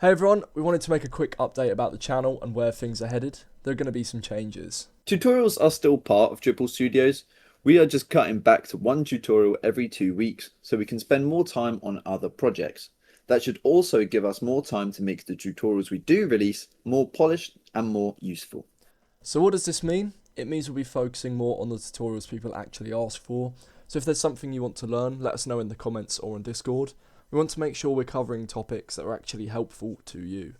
Hey everyone, we wanted to make a quick update about the channel and where things are headed. There are going to be some changes. Tutorials are still part of Driple Studios. We are just cutting back to one tutorial every 2 weeks so we can spend more time on other projects. That should also give us more time to make the tutorials we do release more polished and more useful. So what does this mean? It means we'll be focusing more on the tutorials people actually ask for. So if there's something you want to learn, let us know in the comments or on Discord. We want to make sure we're covering topics that are actually helpful to you.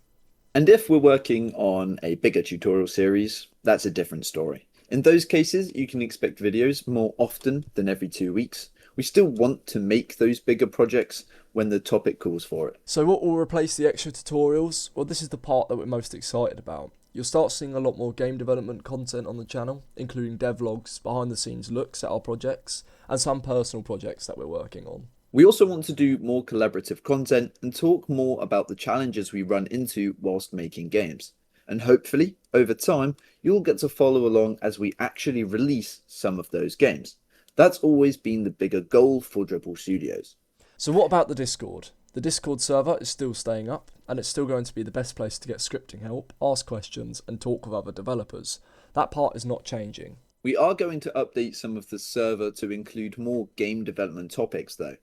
And if we're working on a bigger tutorial series, that's a different story. In those cases, you can expect videos more often than every 2 weeks. We still want to make those bigger projects when the topic calls for it. So what will replace the extra tutorials? Well, this is the part that we're most excited about. You'll start seeing a lot more game development content on the channel, including devlogs, behind the scenes looks at our projects, and some personal projects that we're working on. We also want to do more collaborative content and talk more about the challenges we run into whilst making games. And hopefully, over time, you'll get to follow along as we actually release some of those games. That's always been the bigger goal for Driple Studios. So what about the Discord? The Discord server is still staying up, and it's still going to be the best place to get scripting help, ask questions, and talk with other developers. That part is not changing. We are going to update some of the server to include more game development topics though.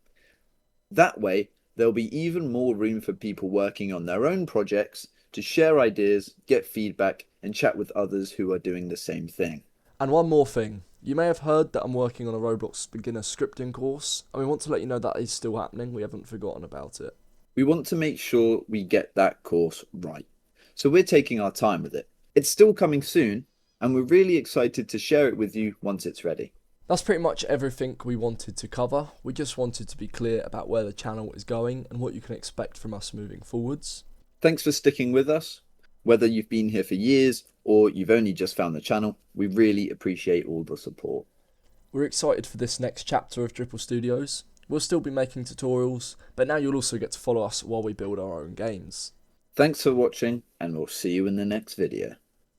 That way, there'll be even more room for people working on their own projects to share ideas, get feedback, and chat with others who are doing the same thing. And one more thing. You may have heard that I'm working on a Roblox Beginner Scripting Course, and we want to let you know that is still happening. We haven't forgotten about it. We want to make sure we get that course right. So we're taking our time with it. It's still coming soon, and we're really excited to share it with you once it's ready. That's pretty much everything we wanted to cover. We just wanted to be clear about where the channel is going and what you can expect from us moving forwards. Thanks for sticking with us. Whether you've been here for years or you've only just found the channel, we really appreciate all the support. We're excited for this next chapter of Driple Studios. We'll still be making tutorials, but now you'll also get to follow us while we build our own games. Thanks for watching, and we'll see you in the next video.